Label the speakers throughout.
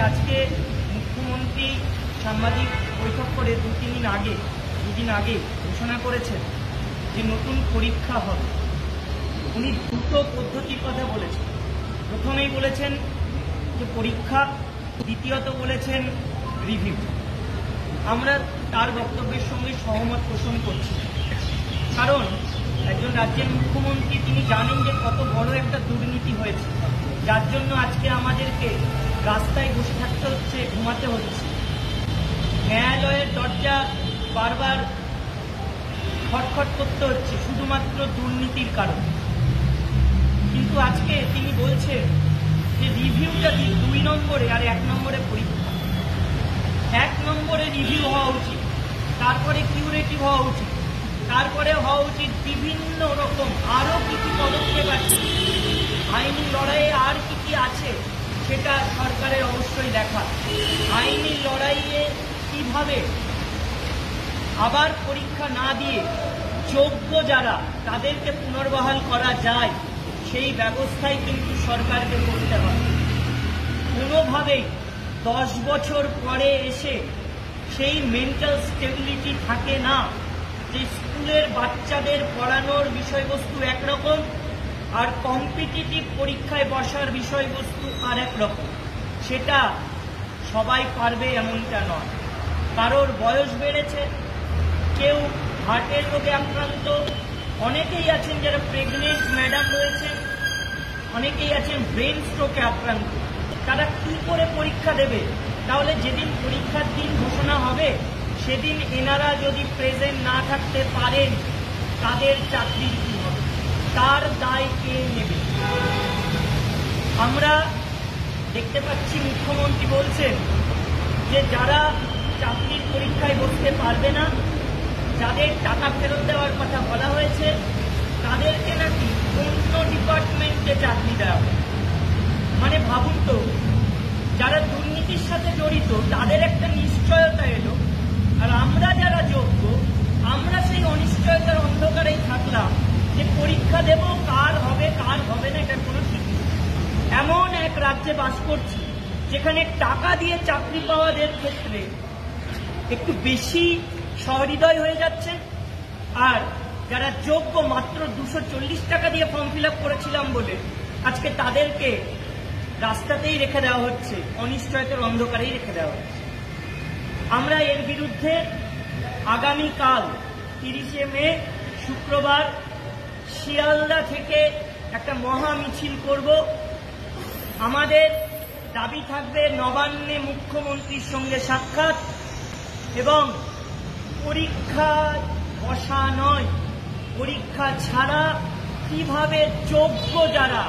Speaker 1: আজকে মুখ্যমন্ত্রী সাংবাদিক বৈঠক করে দুদিন আগে ঘোষণা করেছেন যে নতুন পরীক্ষা হবে। উনি দুটো পদ্ধতির কথা বলেছেন। প্রথমেই বলেছেন যে পরীক্ষা, দ্বিতীয়ত বলেছেন রিভিউ। আমরা তার বক্তব্যের সঙ্গে সহমত পোষণ করছি, কারণ একজন রাজ্যের মুখ্যমন্ত্রী তিনি জানেন যে কত বড় একটা দুর্নীতি হয়েছে, যার জন্য আজকে আমাদেরকে রাস্তায় বসে থাকতে হচ্ছে, ঘুমাতে হচ্ছে। ন্যায়ালয়ের দরজা বারবার খটখট করতে হচ্ছে শুধুমাত্র দুর্নীতির কারণে। কিন্তু আজকে তিনি বলছেন যে রিভিউটা 2 নম্বরে আর 1 নম্বরে পরীক্ষা। 1 নম্বরে রিভিউ হওয়া উচিত, তারপরে কিউরেটিভ হওয়া উচিত, তারপরে হওয়া উচিত বিভিন্ন রকম আরো কি কি পদক্ষেপ আছে, আইনি লড়াইয়ে আর কি কি আছে সেটা সরকারের অবশ্যই দেখা। আইনি লড়াইয়ে কিভাবে আবার পরীক্ষা না দিয়ে যোগ্য যারা তাদেরকে পুনর্বহাল করা যায় সেই ব্যবস্থাই কিন্তু সরকারকে করতে হবে। কোনোভাবেই 10 বছর পরে এসে সেই মেন্টাল স্টেবিলিটি থাকে না যে স্কুলের বাচ্চাদের পড়ানোর বিষয়বস্তু একরকম আর কম্পিটিটিভ পরীক্ষায় বসার বিষয়বস্তু আর একরকম। সেটা সবাই পারবে এমনটা নয়। কারোর বয়স বেড়েছে, কেউ হার্টের রোগে আক্রান্ত, অনেকেই আছেন যারা প্রেগনেন্ট ম্যাডাম রয়েছেন, অনেকেই আছেন ব্রেন স্ট্রোকে আক্রান্ত। তারা কি করে পরীক্ষা দেবে? তাহলে যেদিন পরীক্ষার দিন ঘোষণা হবে সেদিন এনারা যদি প্রেজেন্ট না থাকতে পারেন তাদের চাকরির কি হবে? তার দায় কে নেবে? আমরা দেখতে পাচ্ছি মুখ্যমন্ত্রী বলছেন যে যারা চাকরির পরীক্ষায় বসতে পারবে না, যাদের টাকা ফেরত দেওয়ার কথা বলা হয়েছে, তাদেরকে নাকি অন্য ডিপার্টমেন্টে চাকরি দেওয়া হবে। মানে ভাবুন তো, যারা দুর্নীতির সাথে জড়িত তাদের একটা নিশ্চয়তা এলো, আর আমরা যারা যোগ্য আমরা সেই অনিশ্চয়তার অন্ধকারেই থাকলাম যে পরীক্ষা দেব, কার হবে কার হবে না এটার কোনো ঠিক নেই। এমন এক রাজ্যে বাস করছি যেখানে টাকা দিয়ে চাকরি পাওয়াদের ক্ষেত্রে একটু বেশি সহৃদয় হয়ে যাচ্ছে, আর যারা যোগ্য মাত্র 240 টাকা দিয়ে ফর্ম ফিল আপ করেছিলাম বলে আজকে তাদেরকে রাস্তাতেই রেখে দেওয়া হচ্ছে, অনিশ্চয়তার অন্ধকারেই রেখে দেওয়া হচ্ছে। আমরা এর বিরুদ্ধে আগামীকাল 30শে মে শুক্রবার শিয়ালদা থেকে একটা মহা মিছিল করব। আমাদের দাবি থাকবে নবান্নে মুখ্যমন্ত্রীর সঙ্গে সাক্ষাৎ এবং পরীক্ষা বসা নয়, পরীক্ষা ছাড়া কিভাবে যোগ্য যারা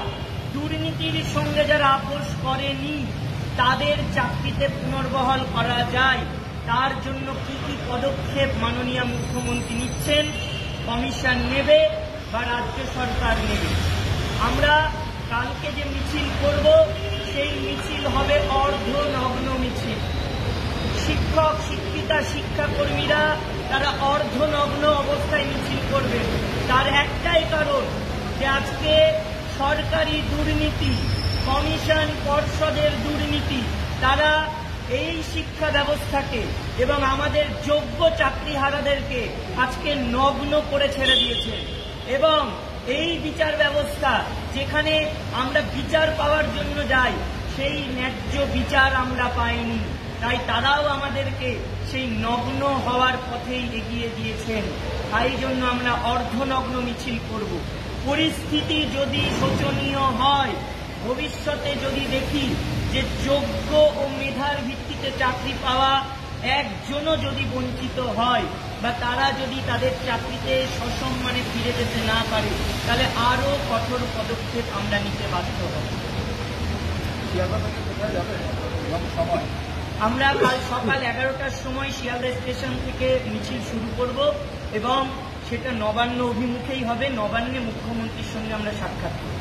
Speaker 1: দুর্নীতির সঙ্গে যারা আপোষ করেনি তাদের চাকরিতে পুনর্বহাল করা যায়, তার জন্য কি কি পদক্ষেপ মাননীয় মুখ্যমন্ত্রী নিচ্ছেন, কমিশন নেবে বা রাজ্য সরকার নেবে। আমরা কালকে যে মিছিল করব সেই মিছিল হবে অর্ধনগ্ন মিছিল। শিক্ষক শিক্ষিকা শিক্ষাকর্মীরা তারা অর্ধনগ্ন অবস্থায় মিছিল করবে। তার একটাই কারণ যে আজকে সরকারি দুর্নীতি, কমিশন পর্ষদের দুর্নীতি, তারা এই শিক্ষা ব্যবস্থাকে এবং আমাদের যোগ্য চাকরিহারাদেরকে আজকে নগ্ন করে ছেড়ে দিয়েছে। এবং এই বিচার ব্যবস্থা যেখানে আমরা বিচার পাওয়ার জন্য যাই সেই ন্যায্য বিচার আমরা পাইনি, তাই তারাও আমাদেরকে সেই নগ্ন হওয়ার পথেই এগিয়ে দিয়েছেন। তাই জন্য আমরা অর্ধনগ্ন মিছিল করব। পরিস্থিতি যদি শোচনীয় হয়, ভবিষ্যতে যদি দেখি যে যোগ্য ও মেধার ভিত্তিতে চাকরি পাওয়া একজনও যদি বঞ্চিত হয় বা তারা যদি তাদের চাকরিতে সসম্মানে ফিরে যেতে না পারে, তাহলে আরো কঠোর পদক্ষেপ আমরা নিতে বাধ্য হব। আমরা কাল সকাল 11টার সময় শিয়ালদা স্টেশন থেকে মিছিল শুরু করব এবং সেটা নবান্ন অভিমুখেই হবে। নবান্নে মুখ্যমন্ত্রীর সঙ্গে আমরা সাক্ষাৎ করব।